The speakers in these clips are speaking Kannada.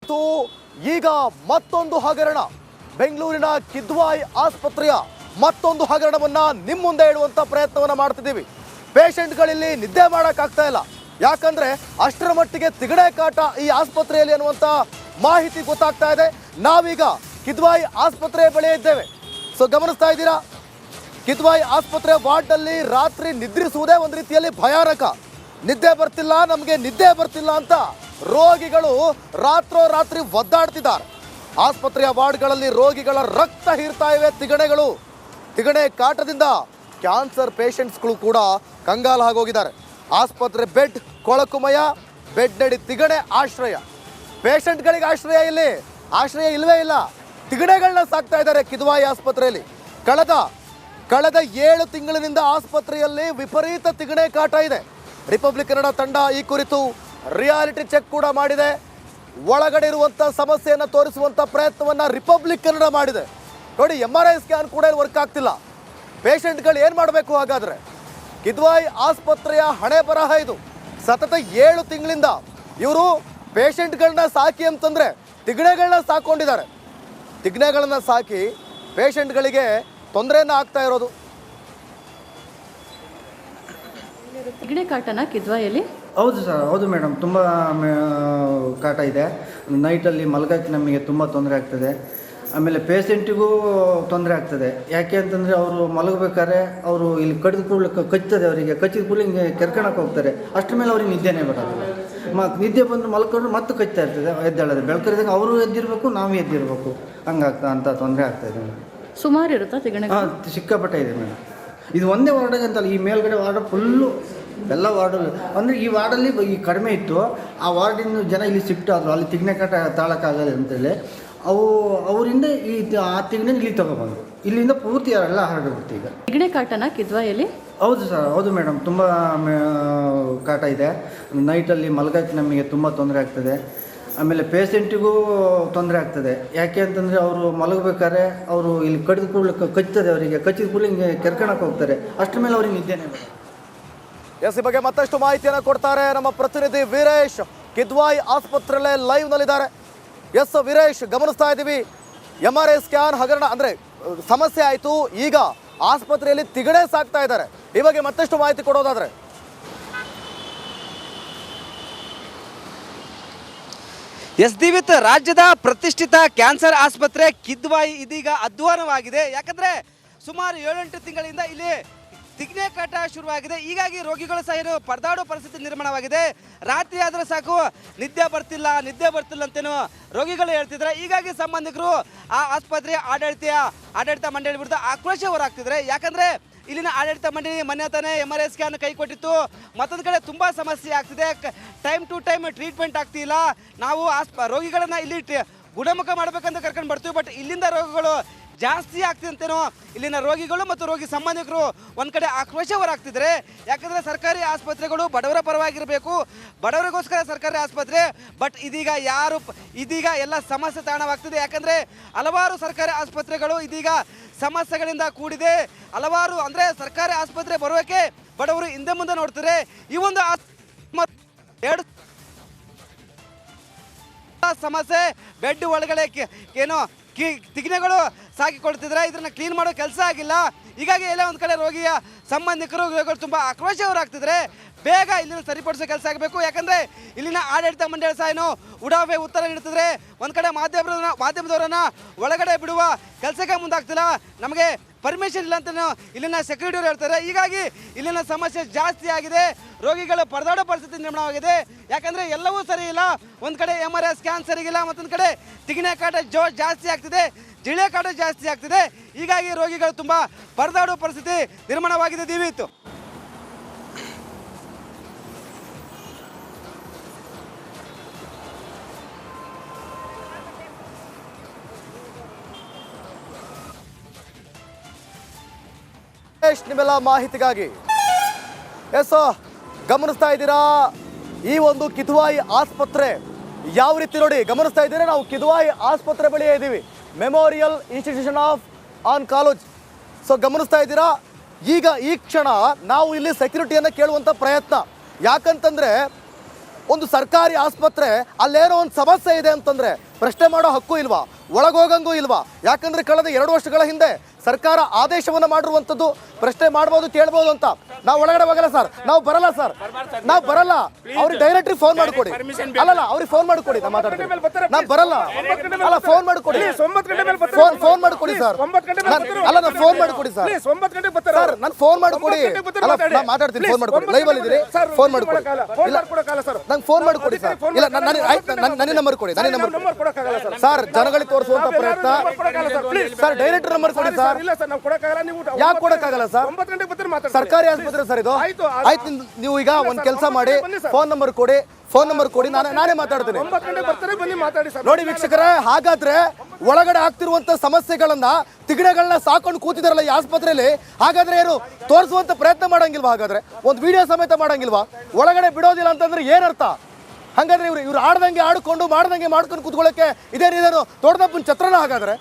ಆಯಿತು, ಈಗ ಮತ್ತೊಂದು ಹಗರಣ. ಬೆಂಗಳೂರಿನ ಕಿದ್ವಾಯಿ ಆಸ್ಪತ್ರೆಯ ಮತ್ತೊಂದು ಹಗರಣವನ್ನು ನಿಮ್ಮ ಮುಂದೆ ಇಡುವಂಥ ಪ್ರಯತ್ನವನ್ನು ಮಾಡ್ತಿದ್ದೀವಿ. ಪೇಷಂಟ್ಗಳಲ್ಲಿ ನಿದ್ದೆ ಮಾಡೋಕ್ಕಾಗ್ತಾ ಇಲ್ಲ, ಯಾಕಂದರೆ ಅಷ್ಟರ ಮಟ್ಟಿಗೆ ತಿಗಡೆ ಕಾಟ ಈ ಆಸ್ಪತ್ರೆಯಲ್ಲಿ ಅನ್ನುವಂಥ ಮಾಹಿತಿ ಗೊತ್ತಾಗ್ತಾ ಇದೆ. ನಾವೀಗ ಕಿದ್ವಾಯಿ ಆಸ್ಪತ್ರೆ ಬಳಿ ಇದ್ದೇವೆ. ಸೊ ಗಮನಿಸ್ತಾ ಇದ್ದೀರಾ, ಕಿದ್ವಾಯಿ ಆಸ್ಪತ್ರೆ ವಾರ್ಡ್ನಲ್ಲಿ ರಾತ್ರಿ ನಿದ್ರಿಸುವುದೇ ಒಂದು ರೀತಿಯಲ್ಲಿ ಭಯಾನಕ. ನಿದ್ದೆ ಬರ್ತಿಲ್ಲ, ನಮಗೆ ನಿದ್ದೆ ಬರ್ತಿಲ್ಲ ಅಂತ ರೋಗಿಗಳು ರಾತ್ರೋರಾತ್ರಿ ಒದ್ದಾಡ್ತಿದ್ದಾರೆ. ಆಸ್ಪತ್ರೆಯ ವಾರ್ಡ್ಗಳಲ್ಲಿ ರೋಗಿಗಳ ರಕ್ತ ಹೀರ್ತಾ ಇವೆ ತಿಗಣೆಗಳು. ತಿಗಣೆ ಕಾಟದಿಂದ ಕ್ಯಾನ್ಸರ್ ಪೇಷಂಟ್ಸ್ಗಳು ಕೂಡ ಕಂಗಾಲಾಗೋಗಿದ್ದಾರೆ. ಆಸ್ಪತ್ರೆ ಬೆಡ್ ಕೊಳಕುಮಯ, ಬೆಡ್ ನಡಿ ತಿಗಣೆ ಆಶ್ರಯ. ಪೇಷಂಟ್ಗಳಿಗೆ ಆಶ್ರಯ ಇಲ್ಲವೇ ಇಲ್ಲ. ತಿಗಣೆಗಳನ್ನ ಸಾಕ್ತಾ ಇದ್ದಾರೆ ಕಿದ್ವಾಯಿ ಆಸ್ಪತ್ರೆಯಲ್ಲಿ. ಕಳೆದ 7 ತಿಂಗಳಿನಿಂದ ಆಸ್ಪತ್ರೆಯಲ್ಲಿ ವಿಪರೀತ ತಿಗಣೆ ಕಾಟ ಇದೆ. ರಿಪಬ್ಲಿಕ್ ಕನ್ನಡ ತಂಡ ಈ ಕುರಿತು ರಿಯಾಲಿಟಿ ಚೆಕ್ ಕೂಡ ಮಾಡಿದೆ. ಒಳಗಡೆ ಇರುವಂಥ ಸಮಸ್ಯೆಯನ್ನು ತೋರಿಸುವಂಥ ಪ್ರಯತ್ನವನ್ನು ರಿಪಬ್ಲಿಕ್ ಕನ್ನಡ ಮಾಡಿದೆ. ನೋಡಿ, MRI ಸ್ಕ್ಯಾನ್ ಕೂಡ ವರ್ಕ್ ಆಗ್ತಿಲ್ಲ. ಪೇಷಂಟ್ಗಳು ಏನು ಮಾಡಬೇಕು ಹಾಗಾದರೆ? ಕಿದ್ವಾಯಿ ಆಸ್ಪತ್ರೆಯ ಹಣೆ ಬರಹ ಇದು. ಸತತ 7 ತಿಂಗಳಿಂದ ಇವರು ಪೇಷಂಟ್ಗಳನ್ನ ಸಾಕಿ ಅಂತಂದರೆ ತಿಗಣೆಗಳನ್ನ ಸಾಕೊಂಡಿದ್ದಾರೆ. ತಿಗಣೆಗಳನ್ನ ಸಾಕಿ ಪೇಷಂಟ್ಗಳಿಗೆ ತೊಂದರೆಯನ್ನು ಆಗ್ತಾ ಇರೋದು. ತಿಗಣೆ ಕಾಟನ ಕಿದ್ವಾಯಲ್ಲಿ? ಹೌದು ಸರ್, ಹೌದು ಮೇಡಮ್, ತುಂಬ ಕಾಟ ಇದೆ. ನೈಟಲ್ಲಿ ಮಲಗಕ್ಕೆ ನಮಗೆ ತುಂಬ ತೊಂದರೆ ಆಗ್ತದೆ. ಆಮೇಲೆ ಪೇಷೆಂಟಿಗೂ ತೊಂದರೆ ಆಗ್ತದೆ. ಯಾಕೆ ಅಂತಂದರೆ ಅವರು ಮಲಗಬೇಕಾದ್ರೆ ಅವರು ಇಲ್ಲಿ ಕಡಿದ ಕೂಡಲೇ ಕಚ್ತದೆ. ಅವರಿಗೆ ಕಚ್ಚಿದ ಕೂಡಲೇ ಹಿಂಗೆ ಕೆರ್ಕೊಳಕ್ಕೆ ಹೋಗ್ತಾರೆ. ಅಷ್ಟರ ಮೇಲೆ ಅವ್ರಿಗೆ ನಿದ್ದೆನೇ ಬರೋದಿಲ್ಲ. ನಿದ್ದೆ ಬಂದು ಮಲ್ಕೊಂಡ್ರೆ ಮತ್ತೆ ಕಚ್ತಾ ಇರ್ತದೆ. ಎದ್ದೇಳೋದು ಬೆಳಕರಿದಾಗ ಅವರು ಎದ್ದಿರಬೇಕು, ನಾವು ಎದ್ದಿರಬೇಕು. ಹಂಗಾಗ್ತಾ ಅಂತ ತೊಂದರೆ ಆಗ್ತಾಯಿದೆ ಮೇಡಮ್. ಸುಮಾರು ಇರುತ್ತಾ ತಿಗಣೆ? ಸಿಕ್ಕಾಪಟ್ಟೆ ಇದೆ ಮೇಡಮ್. ಇದು ಒಂದೇ ವಾರ್ಡಿಗೆ ಅಂತಲ್ಲ, ಈ ಮೇಲ್ಗಡೆ ವಾರ್ಡ್ ಫುಲ್ಲು ಎಲ್ಲ ವಾರ್ಡಲ್ಲಿ. ಅಂದರೆ ಈ ವಾರ್ಡಲ್ಲಿ ಈ ಕಡಿಮೆ ಇತ್ತು, ಆ ವಾರ್ಡಿನ ಜನ ಇಲ್ಲಿ ಶಿಫ್ಟ್ ಆದರು. ಅಲ್ಲಿ ತಿಗಣೆ ಕಾಟ ತಾಳಕ್ಕಾಗಲ್ಲ ಅಂತೇಳಿ ಅವರಿಂದ ಆ ತಿಗಣೆ ಇಲ್ಲಿ ತಗೊಬಂದರು. ಇಲ್ಲಿಂದ ಪೂರ್ತಿ ಎಲ್ಲ ಹರಡಿಬಿಡ್ತು ಈಗ. ತಿಗಣೆ ಕಾಟನ ಕಿದ್ವಾಯಲ್ಲಿ? ಹೌದು ಸರ್, ಹೌದು ಮೇಡಮ್, ತುಂಬ ಕಾಟ ಇದೆ. ನೈಟಲ್ಲಿ ಮಲಗಕ್ಕೆ ನಮಗೆ ತುಂಬ ತೊಂದರೆ ಆಗ್ತದೆ. ಆಮೇಲೆ ಪೇಷೆಂಟಿಗೂ ತೊಂದರೆ ಆಗ್ತದೆ. ಯಾಕೆ ಅಂತಂದರೆ ಅವರು ಮಲಗಬೇಕಾದ್ರೆ ಅವರು ಇಲ್ಲಿ ಕಡಿದ ಕೂಡಲೇ ಕಚ್ತದೆ. ಅವರಿಗೆ ಕಚ್ಚಿದ ಕೂಡಲೇ ಹಿಂಗೆ ಕೆರ್ಕೊಳಕ್ಕೆ ಹೋಗ್ತಾರೆ. ಅಷ್ಟರ ಮೇಲೆ ಅವ್ರಿಗೆ ನಿದ್ದೆನೇ ಬರೋದು. ಈ ಬಗ್ಗೆ ಮತ್ತಷ್ಟು ಮಾಹಿತಿಯನ್ನು ಕೊಡ್ತಾರೆ ನಮ್ಮ ಪ್ರತಿನಿಧಿ ವೀರೇಶ್. ಕಿದ್ವಾಯಿ ಆಸ್ಪತ್ರೆಯಲ್ಲೇ ಲೈವ್ನಲ್ಲಿದ್ದಾರೆ. ವೀರೇಶ್, ಗಮನಿಸ್ತಾ ಇದ್ದೀವಿ, MRI ಸ್ಕ್ಯಾನ್ ಹಗರಣ ಅಂದರೆ ಸಮಸ್ಯೆ ಆಯಿತು, ಈಗ ಆಸ್ಪತ್ರೆಯಲ್ಲಿ ತಿಗಣೆ ಸಾಕ್ತಾ ಇದ್ದಾರೆ. ಈ ಬಗ್ಗೆ ಮತ್ತಷ್ಟು ಮಾಹಿತಿ ಕೊಡೋದಾದ್ರೆ? ದಿವಿತ್, ರಾಜ್ಯದ ಪ್ರತಿಷ್ಠಿತ ಕ್ಯಾನ್ಸರ್ ಆಸ್ಪತ್ರೆ ಕಿದ್ವಾಯಿ ಇದೀಗ ಅಧ್ವಾನವಾಗಿದೆ. ಯಾಕಂದರೆ ಸುಮಾರು 7-8 ತಿಂಗಳಿಂದ ಇಲ್ಲಿ ತಿಗಣೆ ಕಾಟ ಶುರುವಾಗಿದೆ. ಹೀಗಾಗಿ ರೋಗಿಗಳು ಸಹ ಪರದಾಡೋ ಪರಿಸ್ಥಿತಿ ನಿರ್ಮಾಣವಾಗಿದೆ. ರಾತ್ರಿ ಆದರೂ ಸಾಕು ನಿದ್ದೆ ಬರ್ತಿಲ್ಲ ಅಂತೇನು ರೋಗಿಗಳು ಹೇಳ್ತಿದ್ದಾರೆ. ಹೀಗಾಗಿ ಸಂಬಂಧಿಕರು ಆ ಆಸ್ಪತ್ರೆಯ ಆಡಳಿತ ಮಂಡಳಿ ವಿರುದ್ಧ ಆಕ್ರೋಶ ಹೊರಹಾಕ್ತಿದ್ದಾರೆ. ಯಾಕಂದರೆ ಇಲ್ಲಿನ ಆಡಳಿತ ಮಂಡಳಿ ಮೊನ್ನೆ ತಾನೇ MRI ಸ್ಕ್ಯಾನ್ ಕೈ ಕೊಟ್ಟಿತ್ತು. ಮತ್ತೊಂದು ಕಡೆ ತುಂಬ ಸಮಸ್ಯೆ ಆಗ್ತಿದೆ. ಟೈಮ್ ಟು ಟೈಮ್ ಟ್ರೀಟ್ಮೆಂಟ್ ಆಗ್ತಿಲ್ಲ. ನಾವು ರೋಗಿಗಳನ್ನು ಇಲ್ಲಿ ಗುಣಮುಖ ಮಾಡಬೇಕಂತ ಕರ್ಕೊಂಡು ಬರ್ತೀವಿ. ಬಟ್ ಇಲ್ಲಿಂದ ರೋಗಿಗಳು ಜಾಸ್ತಿ ಆಗ್ತಿದಂತೇನೋ ಇಲ್ಲಿನ ರೋಗಿಗಳು ಮತ್ತು ರೋಗಿ ಸಂಬಂಧಿಕರು ಒಂದು ಕಡೆ ಆಕ್ರೋಶ ಹೊರಹಾಕ್ತಿದ್ದಾರೆ. ಯಾಕಂದರೆ ಸರ್ಕಾರಿ ಆಸ್ಪತ್ರೆಗಳು ಬಡವರ ಪರವಾಗಿರಬೇಕು, ಬಡವರಿಗೋಸ್ಕರ ಸರ್ಕಾರಿ ಆಸ್ಪತ್ರೆ. ಬಟ್ ಇದೀಗ ಎಲ್ಲ ಸಮಸ್ಯೆ ತಾಣವಾಗ್ತಿದೆ. ಯಾಕಂದರೆ ಹಲವಾರು ಸರ್ಕಾರಿ ಆಸ್ಪತ್ರೆಗಳು ಇದೀಗ ಸಮಸ್ಯೆಗಳಿಂದ ಕೂಡಿದೆ. ಹಲವಾರು ಅಂದರೆ ಸರ್ಕಾರಿ ಆಸ್ಪತ್ರೆ ಬರೋಕ್ಕೆ ಬಡವರು ಹಿಂದೆ ಮುಂದೆ ನೋಡ್ತಾರೆ. ಈ ಒಂದು ಸಮಸ್ಯೆ ಬೆಡ್ ಒಳಗಡೆ ತಿಗಣೆಗಳು ಸಾಕಿಕೊಳ್ತಿದ್ರೆ ಇದನ್ನ ಕ್ಲೀನ್ ಮಾಡೋ ಕೆಲಸ ಆಗಿಲ್ಲ. ಹೀಗಾಗಿ ಎಲ್ಲ ಒಂದು ಕಡೆ ರೋಗಿಯ ಸಂಬಂಧಿಕರು ತುಂಬ ಆಕ್ರೋಶ ಹೊರಹಾಕ್ತಿದ್ರೆ ಬೇಗ ಇಲ್ಲಿನ ಸರಿಪಡಿಸೋ ಕೆಲಸ ಆಗಬೇಕು. ಯಾಕಂದರೆ ಇಲ್ಲಿನ ಆಡಳಿತ ಮಂಡಳಿ ಸಹ ಉಡಾಫೆ ಉತ್ತರ ನೀಡ್ತಿದ್ರೆ. ಒಂದು ಕಡೆ ಮಾಧ್ಯಮದವರನ್ನ ಒಳಗಡೆ ಬಿಡುವ ಕೆಲಸಕ್ಕೆ ಮುಂದಾಗ್ತಿಲ್ಲ. ನಮಗೆ ಪರ್ಮಿಷನ್ ಇಲ್ಲ ಅಂತ ಇಲ್ಲಿನ ಸೆಕ್ಯೂರಿಟಿಯವರು ಹೇಳ್ತಾರೆ. ಹೀಗಾಗಿ ಇಲ್ಲಿನ ಸಮಸ್ಯೆ ಜಾಸ್ತಿ ಆಗಿದೆ. ರೋಗಿಗಳು ಪರದಾಡೋ ಪರಿಸ್ಥಿತಿ ನಿರ್ಮಾಣವಾಗಿದೆ. ಯಾಕಂದರೆ ಎಲ್ಲವೂ ಸರಿ ಇಲ್ಲ. ಒಂದು ಕಡೆ MRI ಸ್ಕ್ಯಾನ್ ಸರಿಗಿಲ್ಲ, ಮತ್ತೊಂದು ಕಡೆ ತಿಗಣೆ ಕಾಟ ಜಾಸ್ತಿ ಆಗ್ತಿದೆ, ಜಿಳೆ ಕಾಟ ಜಾಸ್ತಿ ಆಗ್ತಿದೆ. ಹೀಗಾಗಿ ರೋಗಿಗಳು ತುಂಬ ಪರದಾಡೋ ಪರಿಸ್ಥಿತಿ ನಿರ್ಮಾಣವಾಗಿದೆ. ದೀವಿತ್ತು. ನಿಮ್ಮೆಲ್ಲ ಮಾಹಿತಿಗಾಗಿ ಗಮನಿಸ್ತಾ ಇದ್ದೀರಾ, ಈ ಒಂದು ಕಿದ್ವಾಯಿ ಆಸ್ಪತ್ರೆ ಯಾವ ರೀತಿ ನೋಡಿ ಗಮನಿಸ್ತಾ ಇದ್ದೀರಾ. ನಾವು ಕಿದ್ವಾಯಿ ಆಸ್ಪತ್ರೆ ಬಳಿ ಇದ್ದೀವಿ, memorial institution of oncology. So ಗಮನಿಸ್ತಾ ಇದ್ದೀರಾ, ಈಗ ಈ ಕ್ಷಣ ನಾವು ಇಲ್ಲಿ ಸೆಕ್ಯೂರಿಟಿಯನ್ನು ಕೇಳುವಂಥ ಪ್ರಯತ್ನ. ಯಾಕಂತಂದರೆ ಒಂದು ಸರ್ಕಾರಿ ಆಸ್ಪತ್ರೆ ಅಲ್ಲೇನೋ ಒಂದು ಸಮಸ್ಯೆ ಇದೆ ಅಂತಂದ್ರೆ ಪ್ರಶ್ನೆ ಮಾಡೋ ಹಕ್ಕು ಇಲ್ವಾ, ಒಳಗೋಗಂಗೂ ಇಲ್ವಾ? ಯಾಕಂದ್ರೆ ಕಳೆದ 2 ವರ್ಷಗಳ ಹಿಂದೆ ಸರ್ಕಾರ ಆದೇಶವನ್ನು ಮಾಡಿರುವಂಥದ್ದು ಪ್ರಶ್ನೆ ಮಾಡ್ಬೋದು ಕೇಳ್ಬೋದು ಅಂತ. ನಾವು ಒಳಗಡೆ ಹೋಗಲ್ಲ ಸರ್, ನಾವು ಬರಲ್ಲ ಸರ್, ನಾವು ಬರಲ್ಲ. ಅವ್ರಿಗೆ ಡೈರೆಕ್ಟ್ರಿಗೆ ಫೋನ್ ಮಾಡಿಕೊಡಿ. ಅಲ್ಲಲ್ಲ, ಅವ್ರಿಗೆ ಫೋನ್ ಮಾಡಿಕೊಡಿ, ನಾವು ಮಾತಾಡ್ತೀವಿ. ನಾವು ಬರಲ್ಲ, ಅಲ್ಲ ಫೋನ್ ಮಾಡಿಕೊಡಿ, ಫೋನ್ ಮಾಡಿಕೊಡಿ ಸರ್. ಅಲ್ಲ ನಾನು ಫೋನ್ ಮಾಡಿಕೊಡಿ ಸರ್, ಸರ್ ನಾನು ಫೋನ್ ಮಾಡಿಕೊಡಿ. ಅಲ್ಲ ನಾನು ಮಾತಾಡ್ತೀನಿ, ಫೋನ್ ಮಾಡಿಕೊಡಿ. ಲೈವ್ ಅಲ್ಲಿ ಇದ್ದೀರಿ, ಫೋನ್ ಮಾಡಿಕೊಡಿ. ಇಲ್ಲ ನಂಗೆ ಫೋನ್ ಮಾಡಿಕೊಡಿ ಸರ್. ಇಲ್ಲ ನನ್ನ ನಂಬರ್ ಕೊಡಿ, ನನ್ನ ನಂಬರ್ ಸರ್. ಜನಗಳಿಗೆ ತೋರಿಸುವಂತ ಪ್ರಯತ್ನ ಸರ್. ಡೈರೆಕ್ಟರ್ ನಂಬರ್ ಕೊಡಿ ಸರ್. ಯಾಕೆ ಕೊಡಕ್ಕಾಗಲ್ಲ ಸರ್? ಸರ್ಕಾರಿ ಆಸ್ಪತ್ರೆ ಸರ್ ಇದು. ಆಯ್ತು, ನೀವು ಈಗ ಒಂದು ಕೆಲಸ ಮಾಡಿ, ಫೋನ್ ನಂಬರ್ ಕೊಡಿ, ಫೋನ್ ನಂಬರ್ ಕೊಡಿ, ನಾನೇ ಮಾತಾಡ್ತೀನಿ. ನೋಡಿ ವೀಕ್ಷಕರೇ, ಹಾಗಾದ್ರೆ ಒಳಗಡೆ ಆಗ್ತಿರುವಂತ ಸಮಸ್ಯೆಗಳನ್ನ, ತಿಗಣೆಗಳನ್ನ ಸಾಕೊಂಡು ಕೂತಿದಾರಲ್ಲ ಈ ಆಸ್ಪತ್ರೆಯಲ್ಲಿ, ಹಾಗಾದ್ರೆ ಏನು ತೋರಿಸುವಂತ ಪ್ರಯತ್ನ ಮಾಡಂಗಿಲ್ವಾ? ಹಾಗಾದ್ರೆ ಒಂದು ವಿಡಿಯೋ ಸಮೇತ ಮಾಡಂಗಿಲ್ವಾ? ಒಳಗಡೆ ಬಿಡೋದಿಲ್ಲ ಅಂತಂದ್ರೆ ಏನರ್ಥ? ಹಾಗಾದ್ರೆ ಇವ್ರು ಆಡ್ದಂಗೆ ಆಡ್ಕೊಂಡು ಮಾಡ್ದಂಗೆ ಮಾಡ್ಕೊಂಡು ಕೂತ್ಕೊಳ್ಳೋಕೆ ಇದೇನಿದೇನು ದೊಡ್ಡದಪ್ಪನ ಛತ್ರನ? ಹಾಗಾದ್ರೆ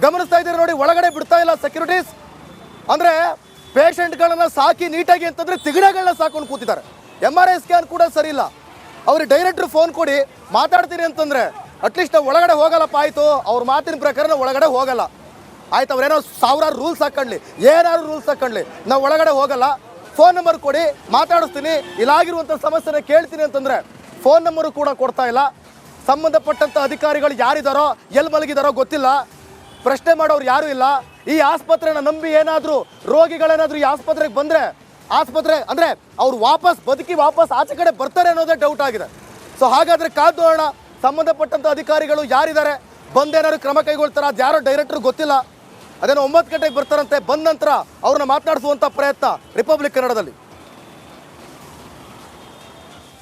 ಗಮನಿಸ್ತಾ ಇದ್ದೀರಿ ನೋಡಿ, ಒಳಗಡೆ ಬಿಡ್ತಾ ಇಲ್ಲ ಸೆಕ್ಯೂರಿಟೀಸ್. ಅಂದ್ರೆ ಪೇಷಂಟ್ಗಳನ್ನ ಸಾಕಿ ನೀಟಾಗಿ ಅಂತಂದ್ರೆ ತಿಗಣೆಗಳನ್ನ ಸಾಕೊಂಡು ಕೂತಿದ್ದಾರೆ. MRI ಸ್ಕ್ಯಾನ್ ಕೂಡ ಸರಿ ಇಲ್ಲ. ಅವ್ರಿಗೆ ಡೈರೆಕ್ಟ್ರು ಫೋನ್ ಕೊಡಿ, ಮಾತಾಡ್ತೀನಿ ಅಂತಂದ್ರೆ ಅಟ್ಲೀಸ್ಟ್ ನಾವು ಒಳಗಡೆ ಹೋಗಲ್ಲಪ್ಪ. ಆಯ್ತು, ಅವ್ರ ಮಾತಿನ ಪ್ರಕಾರ ನಾವು ಒಳಗಡೆ ಹೋಗಲ್ಲ. ಆಯ್ತು, ಅವ್ರೇನೋ 1000 ರೂಲ್ಸ್ ಹಾಕೊಂಡ್ಲಿ, ಏನಾದ್ರು ರೂಲ್ಸ್ ಹಾಕೊಂಡ್ಲಿ, ನಾವು ಒಳಗಡೆ ಹೋಗಲ್ಲ. ಫೋನ್ ನಂಬರ್ ಕೊಡಿ, ಮಾತಾಡಿಸ್ತೀನಿ, ಇಲ್ಲಾಗಿರುವಂಥ ಸಮಸ್ಯೆನ ಕೇಳ್ತೀನಿ ಅಂತಂದ್ರೆ ಫೋನ್ ನಂಬರು ಕೂಡ ಕೊಡ್ತಾ ಇಲ್ಲ. ಸಂಬಂಧಪಟ್ಟಂಥ ಅಧಿಕಾರಿಗಳು ಯಾರಿದ್ದಾರೋ, ಎಲ್ಲಿ ಮಲಗಿದಾರೋ ಗೊತ್ತಿಲ್ಲ, ಪ್ರಶ್ನೆ ಮಾಡೋರು ಯಾರೂ ಇಲ್ಲ. ಈ ಆಸ್ಪತ್ರೆನ ನಂಬಿ ಏನಾದರೂ ರೋಗಿಗಳೇನಾದರೂ ಈ ಆಸ್ಪತ್ರೆಗೆ ಬಂದರೆ, ಆಸ್ಪತ್ರೆ ಅಂದರೆ ಅವ್ರು ಬದುಕಿ ವಾಪಸ್ ಆಚೆ ಕಡೆ ಬರ್ತಾರೆ ಅನ್ನೋದೇ ಡೌಟ್ ಆಗಿದೆ. ಸೊ ಹಾಗಾದರೆ ಕಾದು ನೋಡೋಣ, ಸಂಬಂಧಪಟ್ಟಂಥ ಅಧಿಕಾರಿಗಳು ಯಾರಿದ್ದಾರೆ, ಬಂದೇನಾದ್ರು ಕ್ರಮ ಕೈಗೊಳ್ತಾರೆ. ಅದು ಯಾರೋ ಡೈರೆಕ್ಟ್ರು ಗೊತ್ತಿಲ್ಲ. ಅದೇನೋ 9 ಗಂಟೆಗೆ ಬರ್ತಾರಂತೆ. ಬಂದ ನಂತರ ಅವ್ರನ್ನ ಮಾತನಾಡಿಸುವಂಥ ಪ್ರಯತ್ನ ರಿಪಬ್ಲಿಕ್ ಕನ್ನಡದಲ್ಲಿ.